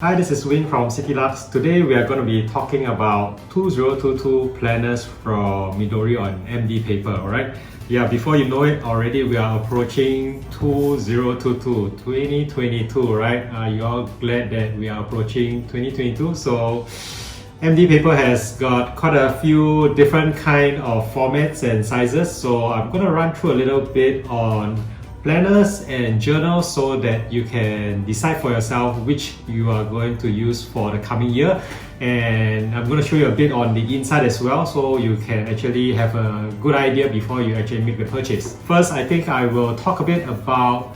Hi, this is Win from CityLux. Today we are going to be talking about 2022 planners from Midori on MD paper, alright? Yeah, before you know it already, we are approaching 2022, right? Are you all glad that we are approaching 2022? So MD paper has got quite a few different kind of formats and sizes. So I'm going to run through a little bit on planners and journals so that you can decide for yourself which you are going to use for the coming year. And I'm going to show you a bit on the inside as well, so you can actually have a good idea before you actually make the purchase. First, I think I will talk a bit about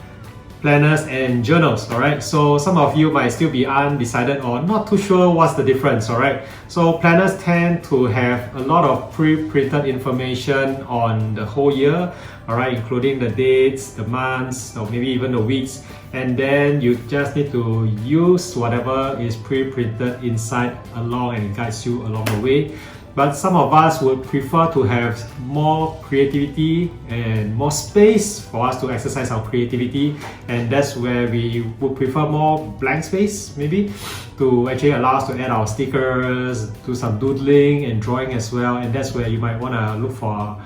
planners and journals. Alright, so some of you might still be undecided or not too sure what's the difference. Alright, so planners tend to have a lot of pre-printed information on the whole year, alright, including the dates, the months, or maybe even the weeks, and then you just need to use whatever is pre-printed inside along, and it guides you along the way. But some of us would prefer to have more creativity and more space for us to exercise our creativity, and that's where we would prefer more blank space, maybe, to actually allow us to add our stickers, do some doodling and drawing as well. And that's where you might want to look for a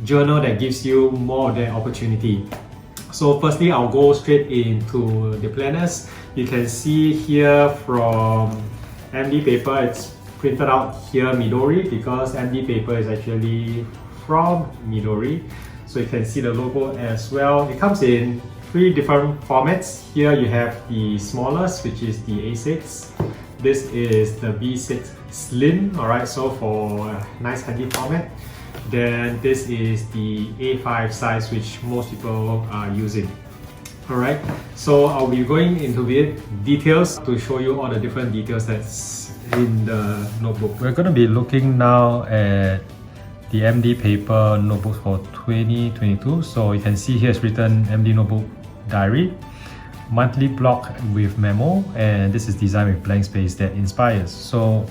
journal that gives you more of that opportunity. So firstly, I'll go straight into the planners. You can see here from MD paper, it's printed out here Midori, because MD paper is actually from Midori. So you can see the logo as well. It comes in three different formats. Here you have the smallest, which is the A6. This is the B6 Slim, alright, so for a nice handy format. Then this is the A5 size, which most people are using. Alright, so I'll be going into the details to show you all the different details that's in the notebook. We're going to be looking now at the MD paper notebook for 2022. So you can see here it's written MD Notebook Diary, monthly blog with memo, and this is designed with blank space that inspires. So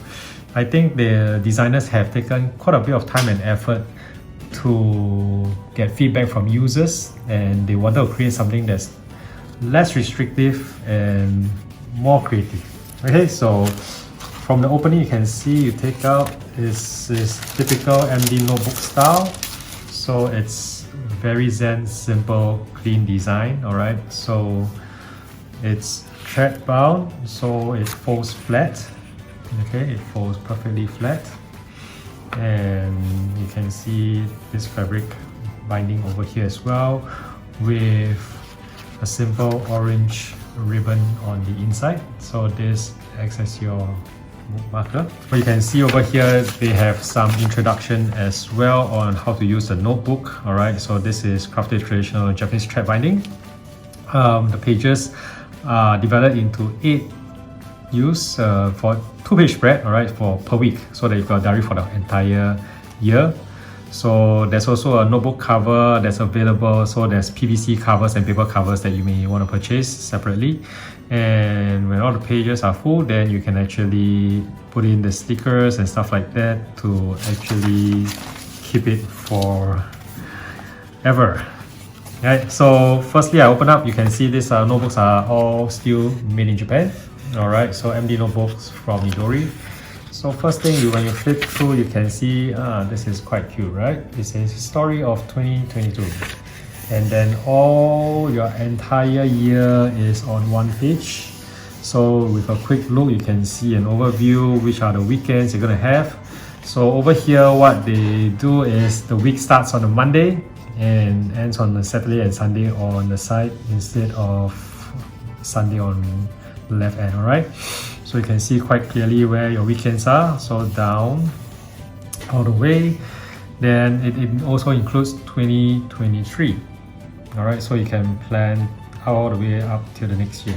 I think the designers have taken quite a bit of time and effort to get feedback from users, and they wanted to create something that's less restrictive and more creative. Okay, so from the opening you can see you take out is typical MD notebook style. So it's very zen, simple, clean design. Alright, so it's thread bound, so it folds flat. Okay, it folds perfectly flat, and you can see this fabric binding over here as well, with a simple orange ribbon on the inside. So this acts as your marker. But you can see over here they have some introduction as well on how to use the notebook. Alright, so this is crafted traditional Japanese thread binding. The pages are divided into 8 use for 2-page spread, alright, for per week, so that you've got a diary for the entire year. So there's also a notebook cover that's available. So there's PVC covers and paper covers that you may want to purchase separately. And when all the pages are full, then you can actually put in the stickers and stuff like that to actually keep it forever. Right, so firstly I open up, you can see these notebooks are all still made in Japan. Alright, so MD notebooks from Midori. So first thing, when you flip through, you can see this is quite cute, right? It says story of 2022, and then all your entire year is on one page. So with a quick look, you can see an overview, which are the weekends you're gonna have. So over here, what they do is the week starts on a Monday and ends on a Saturday and Sunday on the side, instead of Sunday on the left end. Alright, so you can see quite clearly where your weekends are. So down all the way, then it also includes 2023. Alright, so you can plan all the way up till the next year.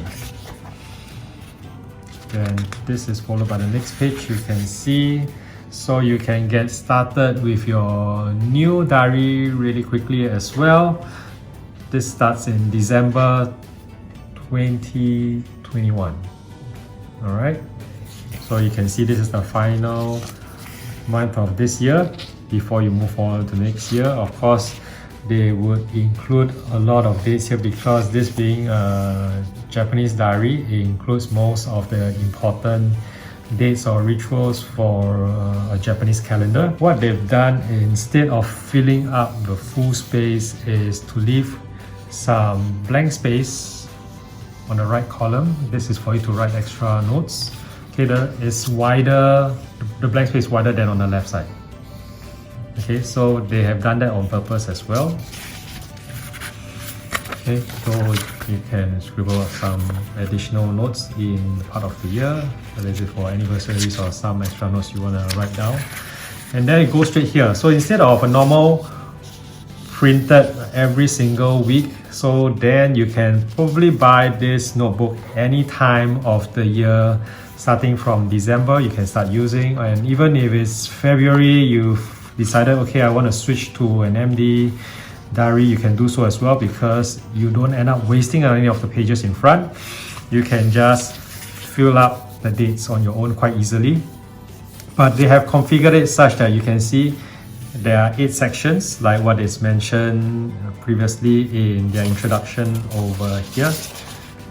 Then this is followed by the next page. You can see, so you can get started with your new diary really quickly as well. This starts in December 2021. Alright, so you can see this is the final month of this year before you move on to next year. Of course, they would include a lot of dates here, because this being a Japanese diary, it includes most of the important dates or rituals for a Japanese calendar. What they've done, instead of filling up the full space, is to leave some blank space on the right column. This is for you to write extra notes. Okay, it's wider, the blank space wider than on the left side. Okay, so they have done that on purpose as well. Okay, so you can scribble up some additional notes in part of the year, whether it's for anniversaries or some extra notes you want to write down. And then it goes straight here. So instead of a normal printed every single week, so then you can probably buy this notebook any time of the year. Starting from December, you can start using, and even if it's February, you've decided, okay, I want to switch to an MD diary, you can do so as well, because you don't end up wasting any of the pages in front. You can just fill up the dates on your own quite easily. But they have configured it such that you can see there are 8 sections, like what is mentioned previously in their introduction over here.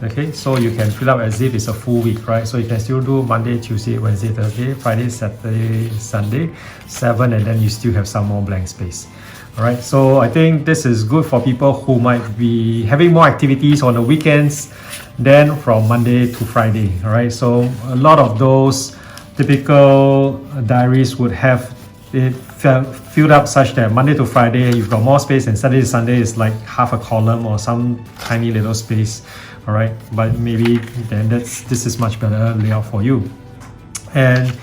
Okay, so you can fill up as if it's a full week, right? So you can still do Monday, Tuesday, Wednesday, Thursday, Friday, Saturday, Sunday, 7, and then you still have some more blank space. All right, so I think this is good for people who might be having more activities on the weekends than from Monday to Friday. All right, so a lot of those typical diaries would have it filled up such that Monday to Friday you've got more space, and Saturday to Sunday is like half a column or some tiny little space. All right, but maybe then this is much better layout for you. And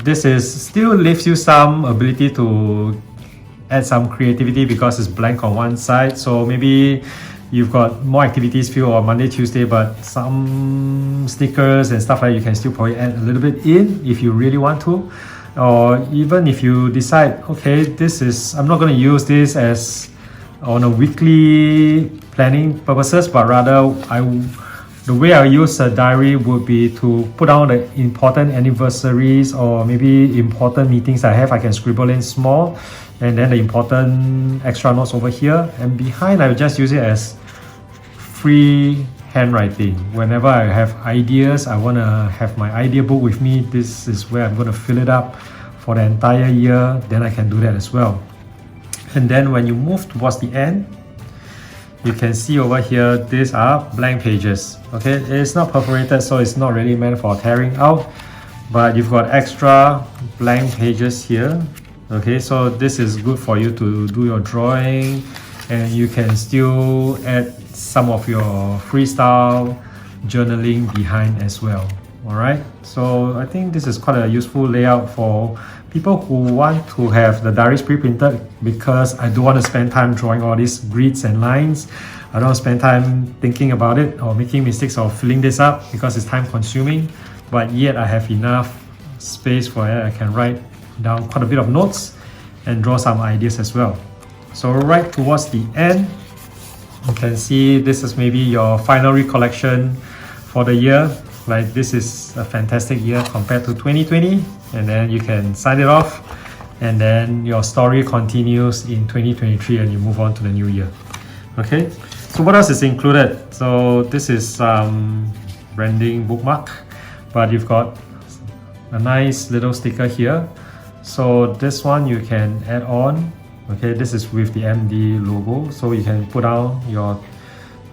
this is still leaves you some ability to add some creativity, because it's blank on one side. So maybe you've got more activities filled on Monday, Tuesday, but some stickers and stuff like that, you can still probably add a little bit in if you really want to. Or even if you decide, okay, I'm not going to use this as on a weekly planning purposes, but rather the way I use a diary would be to put down the important anniversaries or maybe important meetings I have. I can scribble in small, and then the important extra notes over here, and behind I will just use it as free handwriting. Whenever I have ideas, I want to have my idea book with me, this is where I'm going to fill it up for the entire year, then I can do that as well. And then when you move towards the end, you can see over here, these are blank pages. Okay, it's not perforated, so it's not really meant for tearing out, but you've got extra blank pages here. Okay, so this is good for you to do your drawing, and you can still add some of your freestyle journaling behind as well. All right, so I think this is quite a useful layout for people who want to have the diaries pre-printed, because I don't want to spend time drawing all these grids and lines. I don't want to spend time thinking about it or making mistakes or filling this up, because it's time consuming, but yet I have enough space for it. I can write down quite a bit of notes and draw some ideas as well. So right towards the end, you can see this is maybe your final recollection for the year. Like, this is a fantastic year compared to 2020, and then you can sign it off, and then your story continues in 2023 and you move on to the new year. Okay, so what else is included? So this is branding bookmark, but you've got a nice little sticker here. So this one you can add on. Okay, this is with the MD logo, so you can put down your,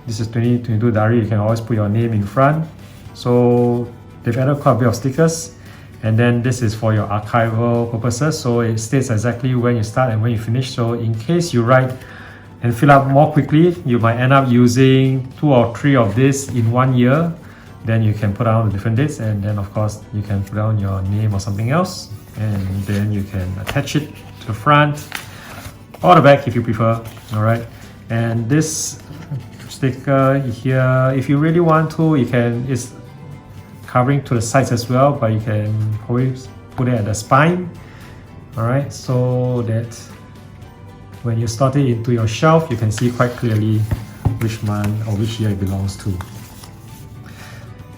this is 2022 diary, you can always put your name in front. So they've added quite a bit of stickers, and then this is for your archival purposes, so it states exactly when you start and when you finish. So in case you write and fill up more quickly, you might end up using 2 or 3 of this in 1 year. Then you can put down the different dates, and then of course you can put down your name or something else, and then you can attach it to the front or the back if you prefer. All right, and this sticker here, if you really want to, you can, it's covering to the sides as well, but you can probably put it at the spine. All right, so that when you slot it into your shelf, you can see quite clearly which month or which year it belongs to.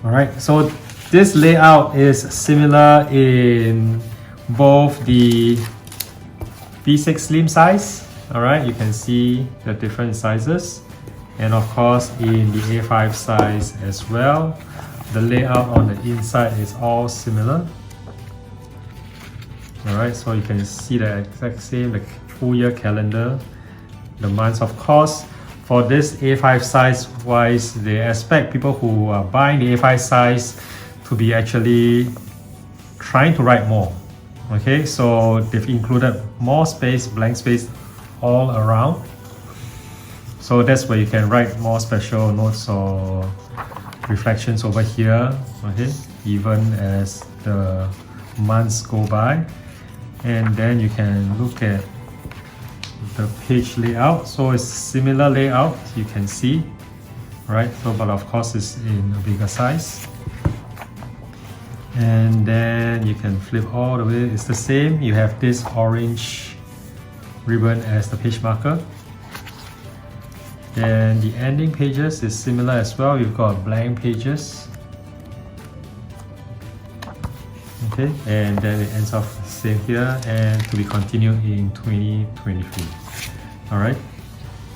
All right, so this layout is similar in both the B6 slim size All right, you can see the different sizes, and of course in the A5 size as well, the layout on the inside is all similar. All right, so you can see the exact same, the full year calendar, the months. Of course, for this A5 size wise, they expect people who are buying the A5 size to be actually trying to write more. Okay, so they've included more space, blank space all around. So that's where you can write more special notes or reflections over here. Okay, even as the months go by. And then you can look at the page layout. So it's similar layout, you can see, right? So, but of course it's in a bigger size. And then you can flip all the way. It's the same. You have this orange ribbon as the page marker. Then the ending pages is similar as well. You've got blank pages. Okay, and then it ends off the same here, and to be continued in 2023. All right,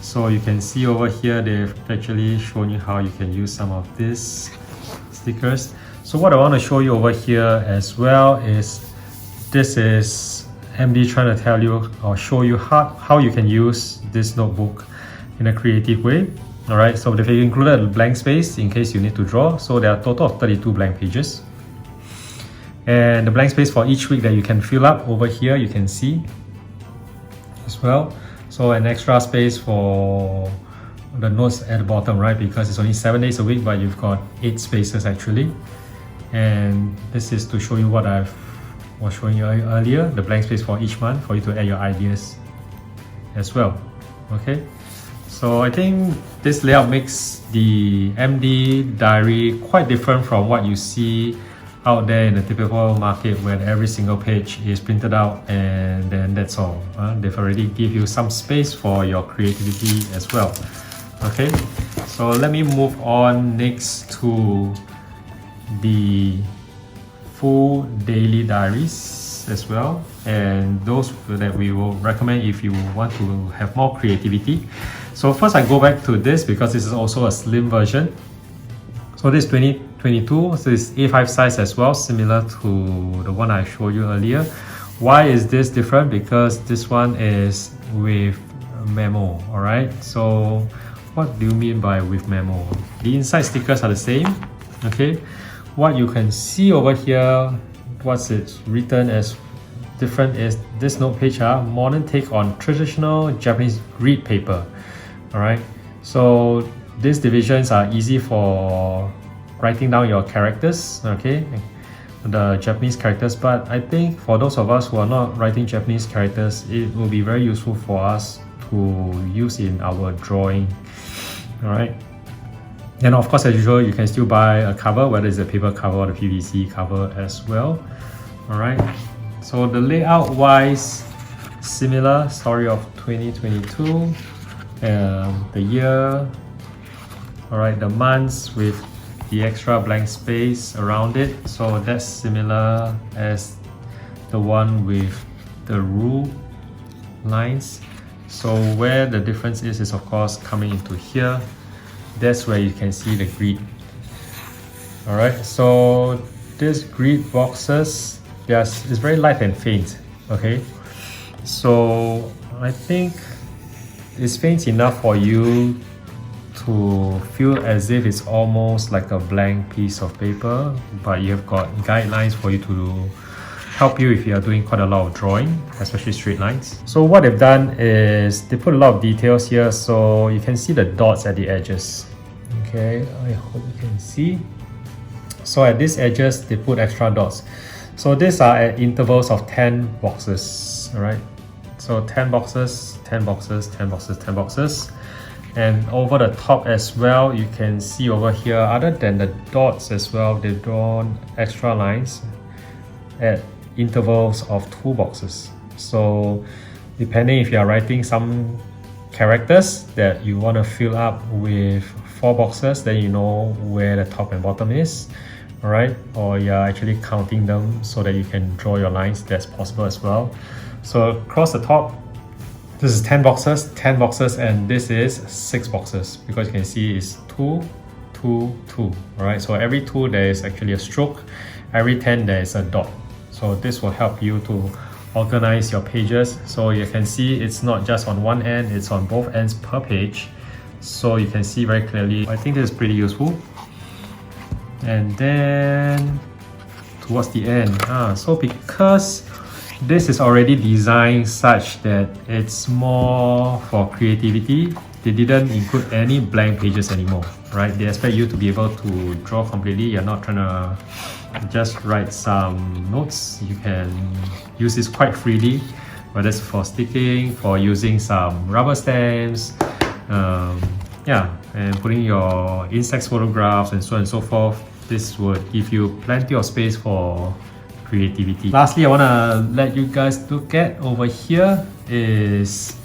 so you can see over here they've actually shown you how you can use some of these stickers. So what I want to show you over here as well is, this is MD trying to tell you or show you how you can use this notebook in a creative way. All right, so they've included a blank space in case you need to draw. So there are a total of 32 blank pages. And the blank space for each week that you can fill up over here, you can see as well. So an extra space for the notes at the bottom, right? Because it's only 7 days a week, but you've got 8 spaces actually. And this is to show you what I was showing you earlier, the blank space for each month for you to add your ideas as well. Okay, so I think this layout makes the MD diary quite different from what you see out there in the typical market, where every single page is printed out and then that's all. They've already give you some space for your creativity as well. Okay, so let me move on next to the full daily diaries as well, and those that we will recommend if you want to have more creativity. So first I go back to this because this is also a slim version. So this 2022, so it's A5 size as well, similar to the one I showed you earlier. Why is this different? Because this one is with memo. All right, so what do you mean by with memo? The inside stickers are the same. Okay, what you can see over here, what's it written as different is this note page, modern take on traditional Japanese grid paper. All right, so these divisions are easy for writing down your characters, okay, the Japanese characters. But I think for those of us who are not writing Japanese characters, it will be very useful for us to use in our drawing. All right, and of course, as usual, you can still buy a cover, whether it's a paper cover or the PVC cover as well. All right, so the layout wise, similar story of 2022, the year, all right, the months with the extra blank space around it, so that's similar as the one with the rule lines. So where the difference is of course coming into here. That's where you can see the grid. All right, so this grid boxes, yes, it's very light and faint. Okay, so I think it's faint enough for you to feel as if it's almost like a blank piece of paper, but you have got guidelines for you to help you if you are doing quite a lot of drawing, especially straight lines. So what they've done is they put a lot of details here, so you can see the dots at the edges. Okay, I hope you can see. So at these edges, they put extra dots. So these are at intervals of 10 boxes, all right? So 10 boxes, 10 boxes, 10 boxes, 10 boxes. And over the top as well, you can see over here, other than the dots as well, they've drawn extra lines at intervals of 2 boxes. So depending if you are writing some characters that you want to fill up with 4 boxes, then you know where the top and bottom is, all right? Or you're actually counting them so that you can draw your lines, that's possible as well. So across the top, This is 10 boxes, and this is 6 boxes, because you can see it's 2, 2, 2. Alright, so every 2 there is actually a stroke, every 10 there is a dot. So this will help you to organize your pages. So you can see it's not just on one end, it's on both ends per page. So you can see very clearly. I think this is pretty useful. And then towards the end, so because this is already designed such that it's more for creativity, they didn't include any blank pages anymore, right? They expect you to be able to draw completely. You're not trying to just write some notes. You can use this quite freely, whether it's for sticking, for using some rubber stamps, and putting your insects photographs and so on and so forth. This would give you plenty of space for creativity. Lastly, I want to let you guys look at over here is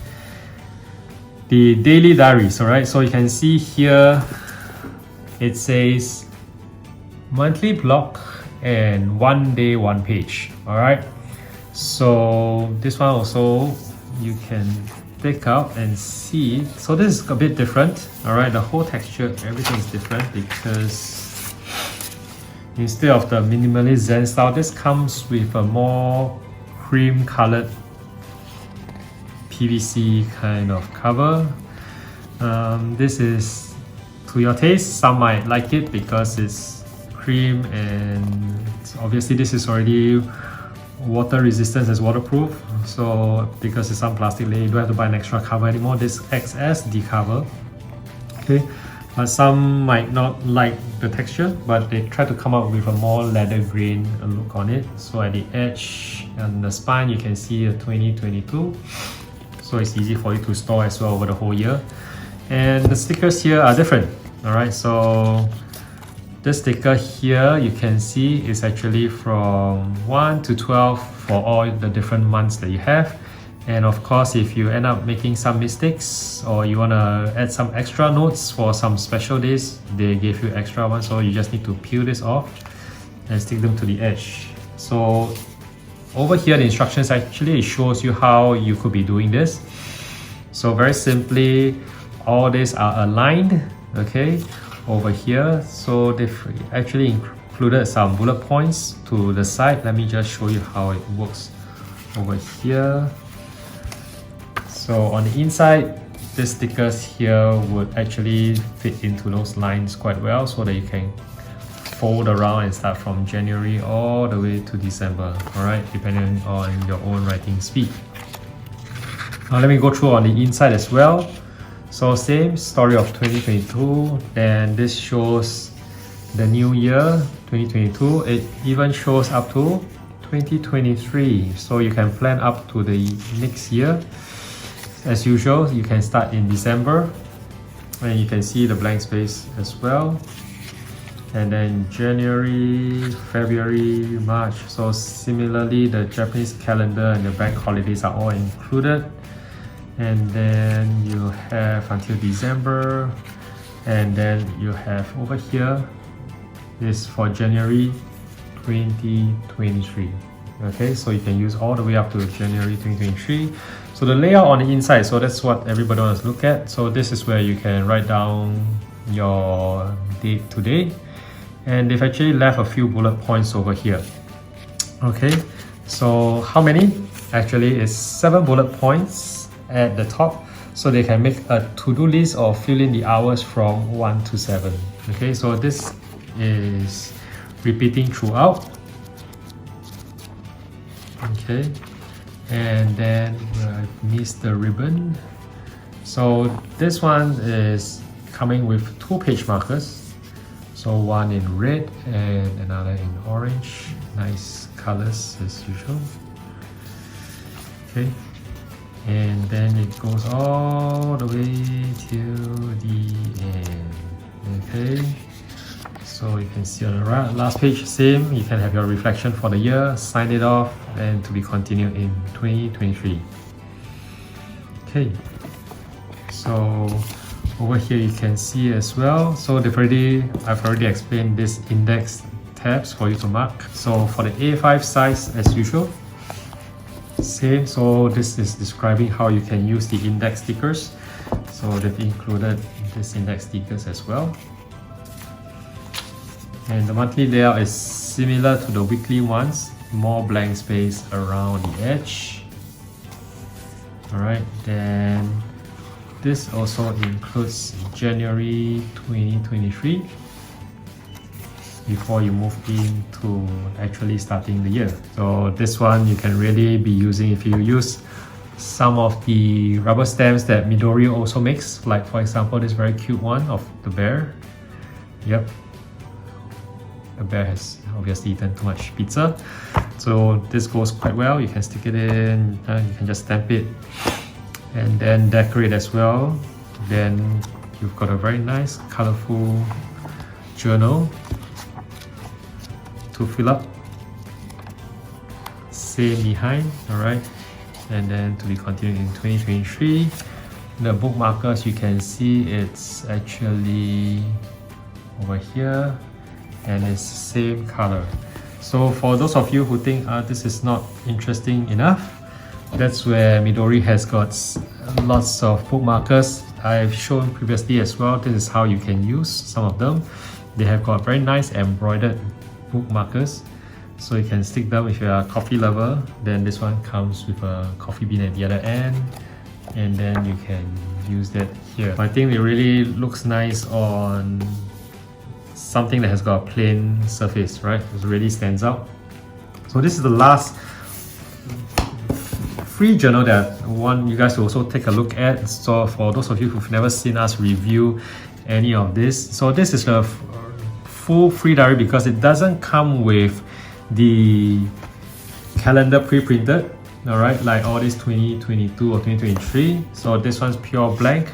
the daily diaries. Alright, so you can see here it says monthly blog and 1 day 1 page. Alright, so this one also you can take out and see. So this is a bit different. Alright, the whole texture, everything is different because instead of the minimalist Zen style, this comes with a more cream colored PVC kind of cover. This is to your taste. Some might like it because it's cream, and obviously this is already water resistant, as waterproof. So because it's some plastic layer, you don't have to buy an extra cover anymore. This acts as the cover. Okay. But some might not like the texture, but they try to come up with a more leather grain look on it. So at the edge and the spine, you can see a 2022. So it's easy for you to store as well over the whole year. And the stickers here are different. Alright, so this sticker here, you can see is actually from 1 to 12 for all the different months that you have. And of course, if you end up making some mistakes or you want to add some extra notes for some special days, they give you extra ones. So you just need to peel this off and stick them to the edge. So over here, the instructions actually shows you how you could be doing this. So very simply, all these are aligned, okay, over here. So they've actually included some bullet points to the side. Let me just show you how it works over here. So on the inside, the stickers here would actually fit into those lines quite well, so that you can fold around and start from January all the way to December, alright, depending on your own writing speed. Now let me go through on the inside as well. So same story of 2022, then this shows the new year 2022. It even shows up to 2023, so you can plan up to the next year. As usual, you can start in December, and you can see the blank space as well. And then January, February, March. So similarly, the Japanese calendar and the bank holidays are all included. And then you have until December. And then you have over here is for January 2023. Okay, so you can use all the way up to January 2023. So the layout on the inside, so that's what everybody wants to look at. So this is where you can write down your date today. And they've actually left a few bullet points over here. Okay, so how many? Actually, it's 7 bullet points at the top. So they can make a to-do list or fill in the hours from 1 to 7. Okay, so this is repeating throughout. Okay, and then I missed the ribbon. So this one is coming with 2 page markers. So one in red and another in orange. Nice colors as usual. Okay, and then it goes all the way till the end. Okay, so you can see on the last page, same, you can have your reflection for the year, sign it off, and to be continued in 2023. Okay, so over here you can see as well. So I've already explained this index tabs for you to mark. So for the A5 size, as usual, same. So this is describing how you can use the index stickers. So they've included this index stickers as well. And the monthly layout is similar to the weekly ones, more blank space around the edge. Alright, then this also includes January 2023 before you move into actually starting the year. So this one you can really be using if you use some of the rubber stamps that Midori also makes, like for example this very cute one of the bear. Yep, the bear has obviously eaten too much pizza, so this goes quite well. You can stick it in, you can just stamp it and then decorate as well. Then you've got a very nice colorful journal to fill up. Same behind, alright. And then to be continued in 2023. The bookmarkers, you can see it's actually over here and it's same color. So for those of you who think this is not interesting enough, that's where Midori has got lots of bookmarkers. I've shown previously as well. This is how you can use some of them. They have got very nice embroidered bookmarkers, so you can stick them if you're a coffee lover. Then this one comes with a coffee bean at the other end, and then you can use that here. I think it really looks nice on something that has got a plain surface, right? It really stands out. So this is the last free journal that I want you guys to also take a look at. So for those of you who've never seen us review any of this, so this is a full free diary because it doesn't come with the calendar pre-printed, all right, like all this 2022 or 2023. So this one's pure blank,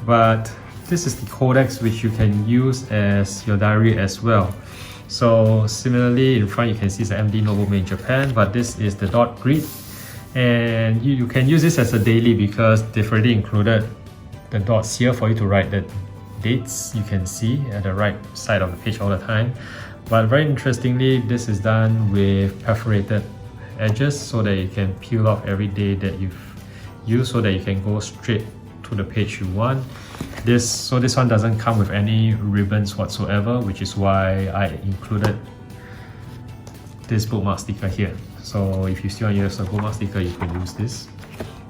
but this is the codex which you can use as your diary as well. So similarly, in front you can see it's an MD notebook made in Japan, but this is the dot grid, and you can use this as a daily because they've already included the dots here for you to write the dates. You can see at the right side of the page all the time. But very interestingly, this is done with perforated edges so that you can peel off every day that you've used, so that you can go straight to the page you want. This one doesn't come with any ribbons whatsoever, which is why I included this bookmark sticker here. So if you still want to use a bookmark sticker, you can use this.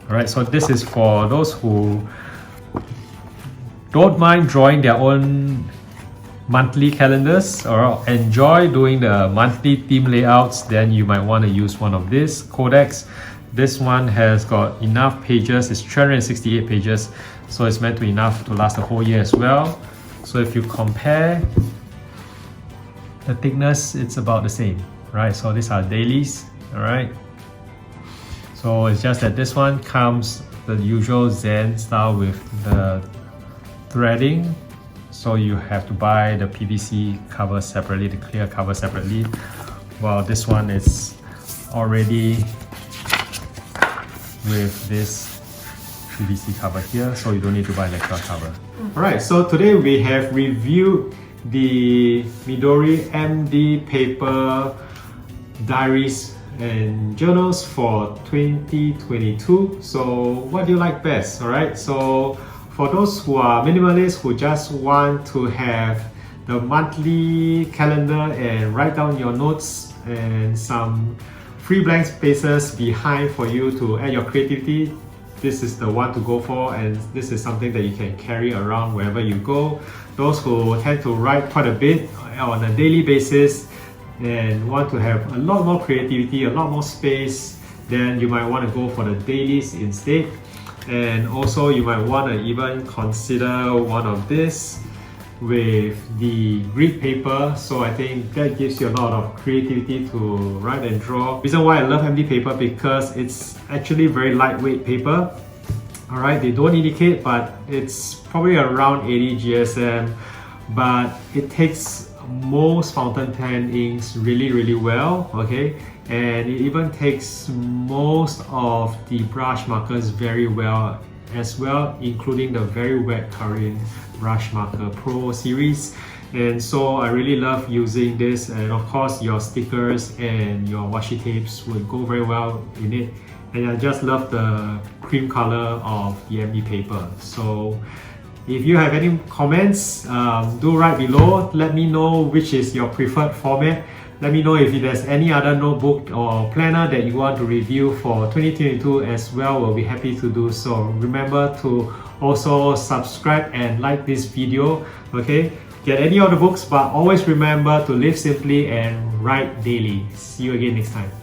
Alright, so this is for those who don't mind drawing their own monthly calendars or enjoy doing the monthly theme layouts. Then you might want to use one of this codex. This one has got enough pages. It's 368 pages, so it's meant to be enough to last the whole year as well. So if you compare the thickness, it's about the same, right? So these are dailies, all right? So it's just that this one comes the usual Zen style with the threading, so you have to buy the PVC cover separately, the clear cover separately, while this one is already with this PVC cover here, so you don't need to buy an extra cover. Alright, so today we have reviewed the Midori MD paper diaries and journals for 2022. So what do you like best? Alright, so for those who are minimalists who just want to have the monthly calendar and write down your notes and some free blank spaces behind for you to add your creativity, this is the one to go for, and this is something that you can carry around wherever you go. Those who tend to write quite a bit on a daily basis and want to have a lot more creativity, a lot more space, then you might want to go for the dailies instead. And also you might want to even consider one of this with the grid paper. So I think that gives you a lot of creativity to write and draw. Reason why I love MD paper, because it's actually very lightweight paper. Alright, they don't indicate, but it's probably around 80 GSM, but it takes most fountain pen inks really well, okay? And it even takes most of the brush markers very well as well, including the very wet Korean brush marker Pro series. And so I really love using this, and of course your stickers and your washi tapes would go very well in it. and I just love the cream color of the MD paper. So if you have any comments, do write below. Let me know which is your preferred format. Let me know if there's any other notebook or planner that you want to review for 2022 as well. We'll be happy to do so. Remember to also subscribe and like this video. Okay, get any of the books, but always remember to live simply and write daily. See you again next time.